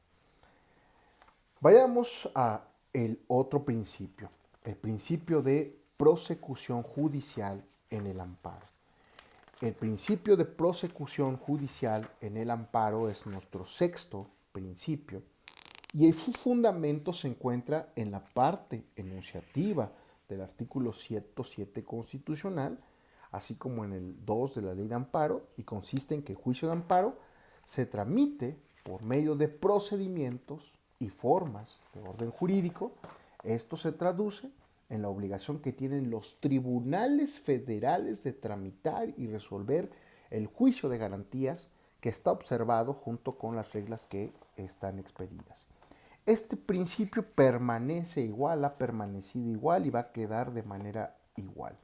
Vayamos a el otro principio, el principio de prosecución judicial en el amparo. El principio de prosecución judicial en el amparo es nuestro 6º principio y su fundamento se encuentra en la parte enunciativa del artículo 107 constitucional, así como en el 2 de la ley de amparo, y consiste en que el juicio de amparo se tramite por medio de procedimientos y formas de orden jurídico. Esto se traduce en la obligación que tienen los tribunales federales de tramitar y resolver el juicio de garantías que está observado junto con las reglas que están expedidas. Este principio permanece igual, ha permanecido igual y va a quedar de manera igual.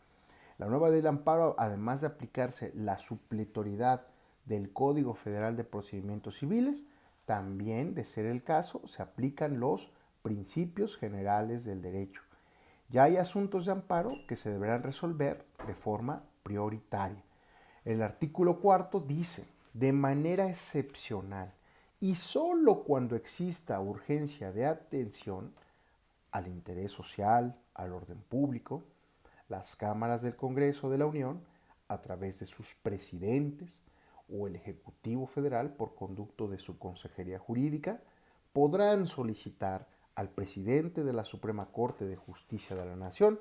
La nueva ley de amparo, además de aplicarse la supletoriedad del Código Federal de Procedimientos Civiles, también, de ser el caso, se aplican los principios generales del derecho. Ya hay asuntos de amparo que se deberán resolver de forma prioritaria. El artículo 4 dice, de manera excepcional y solo cuando exista urgencia de atención al interés social, al orden público, las cámaras del Congreso de la Unión, a través de sus presidentes o el Ejecutivo Federal por conducto de su Consejería Jurídica, podrán solicitar al presidente de la Suprema Corte de Justicia de la Nación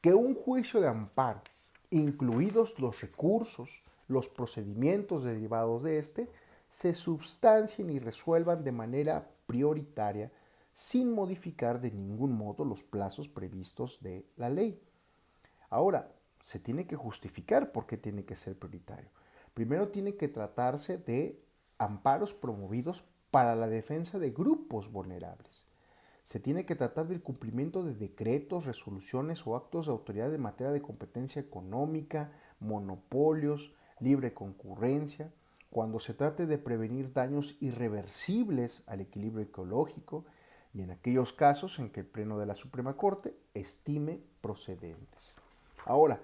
que un juicio de amparo, incluidos los recursos, los procedimientos derivados de este, se substancien y resuelvan de manera prioritaria sin modificar de ningún modo los plazos previstos de la ley. Ahora, se tiene que justificar por qué tiene que ser prioritario. Primero tiene que tratarse de amparos promovidos para la defensa de grupos vulnerables. Se tiene que tratar del cumplimiento de decretos, resoluciones o actos de autoridad en materia de competencia económica, monopolios, libre concurrencia, cuando se trate de prevenir daños irreversibles al equilibrio ecológico y en aquellos casos en que el Pleno de la Suprema Corte estime procedentes. Ahora,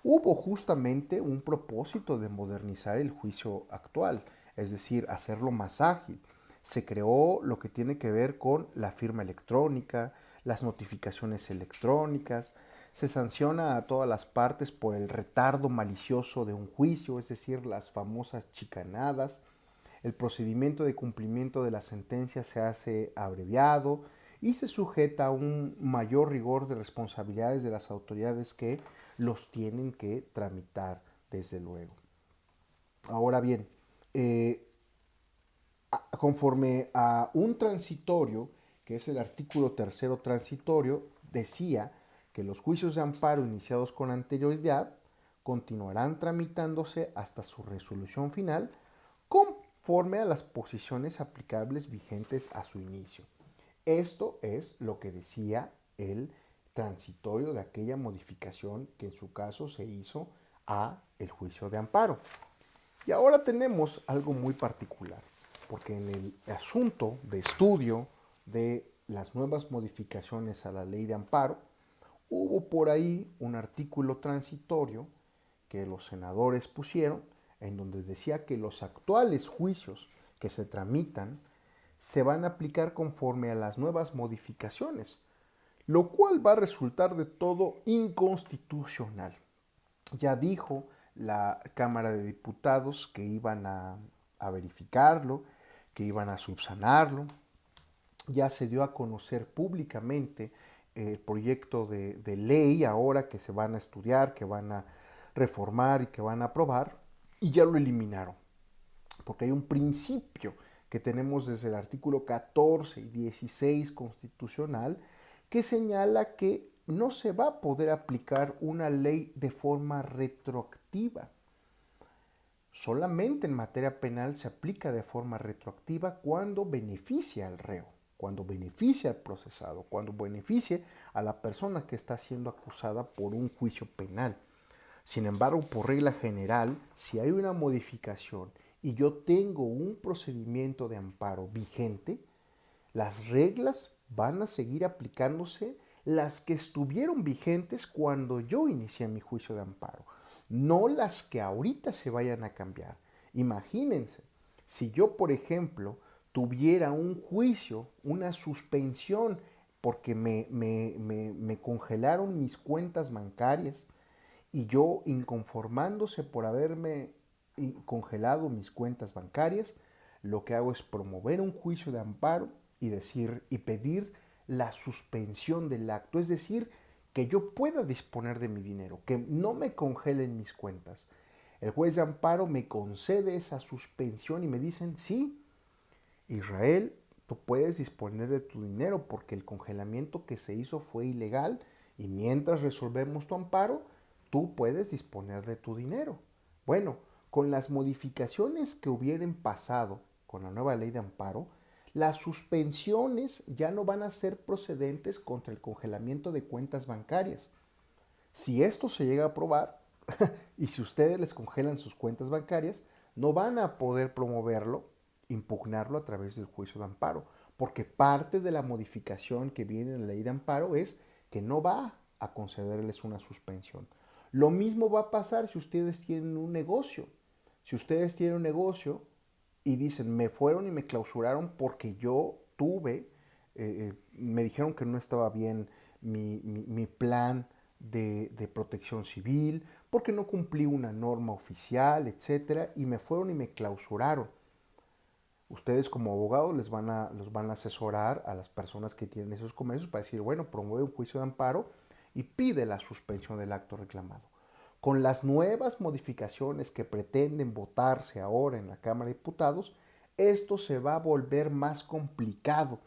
hubo justamente un propósito de modernizar el juicio actual, es decir, hacerlo más ágil. Se creó lo que tiene que ver con la firma electrónica, las notificaciones electrónicas, se sanciona a todas las partes por el retardo malicioso de un juicio, es decir, las famosas chicanadas. El procedimiento de cumplimiento de la sentencia se hace abreviado y se sujeta a un mayor rigor de responsabilidades de las autoridades que los tienen que tramitar, desde luego. Ahora bien, conforme a un transitorio, que es el artículo 3º transitorio, decía que los juicios de amparo iniciados con anterioridad continuarán tramitándose hasta su resolución final, con conforme a las posiciones aplicables vigentes a su inicio. Esto es lo que decía el transitorio de aquella modificación que en su caso se hizo a el juicio de amparo. Y ahora tenemos algo muy particular, porque en el asunto de estudio de las nuevas modificaciones a la ley de amparo, hubo por ahí un artículo transitorio que los senadores pusieron, en donde decía que los actuales juicios que se tramitan se van a aplicar conforme a las nuevas modificaciones, lo cual va a resultar de todo inconstitucional. Ya dijo la Cámara de Diputados que iban a verificarlo, que iban a subsanarlo. Ya se dio a conocer públicamente el proyecto de ley ahora que se van a estudiar, que van a reformar y que van a aprobar, y ya lo eliminaron. Porque hay un principio que tenemos desde el artículo 14 y 16 constitucional que señala que no se va a poder aplicar una ley de forma retroactiva. Solamente en materia penal se aplica de forma retroactiva cuando beneficia al reo, cuando beneficia al procesado, cuando beneficia a la persona que está siendo acusada por un juicio penal. Sin embargo, por regla general, si hay una modificación y yo tengo un procedimiento de amparo vigente, las reglas van a seguir aplicándose las que estuvieron vigentes cuando yo inicié mi juicio de amparo, no las que ahorita se vayan a cambiar. Imagínense, si yo, por ejemplo, tuviera un juicio, una suspensión, porque me congelaron mis cuentas bancarias y yo, inconformándose por haberme congelado mis cuentas bancarias, lo que hago es promover un juicio de amparo y decir y pedir la suspensión del acto, es decir, que yo pueda disponer de mi dinero, que no me congelen mis cuentas. El juez de amparo me concede esa suspensión y me dicen, sí, Israel, tú puedes disponer de tu dinero porque el congelamiento que se hizo fue ilegal y mientras resolvemos tu amparo, tú puedes disponer de tu dinero. Bueno, con las modificaciones que hubieran pasado con la nueva ley de amparo, las suspensiones ya no van a ser procedentes contra el congelamiento de cuentas bancarias. Si esto se llega a aprobar y si ustedes les congelan sus cuentas bancarias, no van a poder promoverlo, impugnarlo a través del juicio de amparo, porque parte de la modificación que viene en la ley de amparo es que no va a concederles una suspensión. Lo mismo va a pasar si ustedes tienen un negocio. Si ustedes tienen un negocio y dicen, me fueron y me clausuraron porque yo tuve, me dijeron que no estaba bien mi plan de protección civil, porque no cumplí una norma oficial, etcétera, y me fueron y me clausuraron. Ustedes como abogados los van a asesorar a las personas que tienen esos comercios para decir, bueno, promueve un juicio de amparo y pide la suspensión del acto reclamado. Con las nuevas modificaciones que pretenden votarse ahora en la Cámara de Diputados, esto se va a volver más complicado,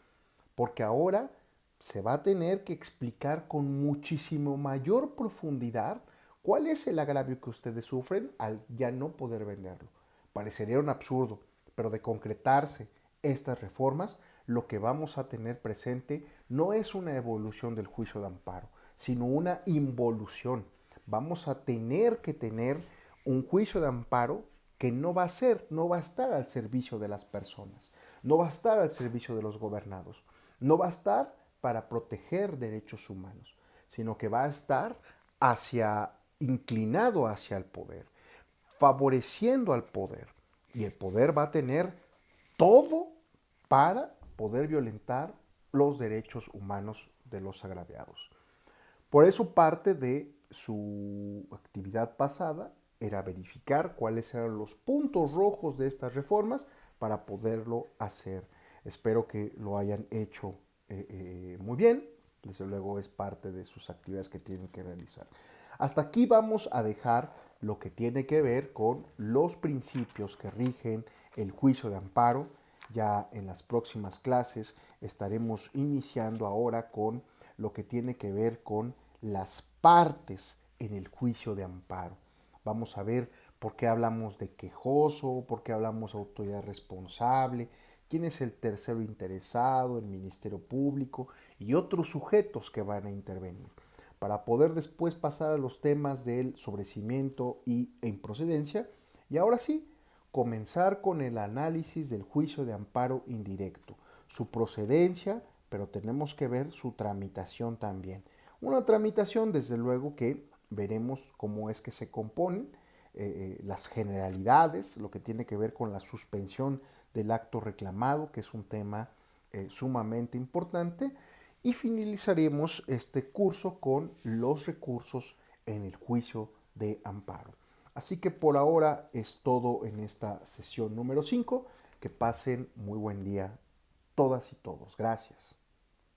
porque ahora se va a tener que explicar con muchísimo mayor profundidad cuál es el agravio que ustedes sufren al ya no poder venderlo. Parecería un absurdo, pero de concretarse estas reformas, lo que vamos a tener presente no es una evolución del juicio de amparo, sino una involución. Vamos a tener que tener un juicio de amparo que no va a estar al servicio de las personas, no va a estar al servicio de los gobernados, no va a estar para proteger derechos humanos, sino que va a estar inclinado hacia el poder, favoreciendo al poder. Y el poder va a tener todo para poder violentar los derechos humanos de los agraviados. Por eso parte de su actividad pasada era verificar cuáles eran los puntos rojos de estas reformas para poderlo hacer. Espero que lo hayan hecho muy bien. Desde luego es parte de sus actividades que tienen que realizar. Hasta aquí vamos a dejar lo que tiene que ver con los principios que rigen el juicio de amparo. Ya en las próximas clases estaremos iniciando ahora con lo que tiene que ver con las partes en el juicio de amparo. Vamos a ver ¿Por qué hablamos de quejoso? ¿Por qué hablamos de autoridad responsable? ¿Quién es el tercero interesado? El Ministerio Público y otros sujetos que van a intervenir. Para poder después pasar a los temas del sobrecimiento e improcedencia. Y ahora sí, comenzar con el análisis del juicio de amparo indirecto, su procedencia, pero tenemos que ver su tramitación también. Una tramitación, desde luego, que veremos cómo es que se componen, las generalidades, lo que tiene que ver con la suspensión del acto reclamado, que es un tema sumamente importante, y finalizaremos este curso con los recursos en el juicio de amparo. Así que por ahora es todo en esta sesión número 5. Que pasen muy buen día todas y todos. Gracias.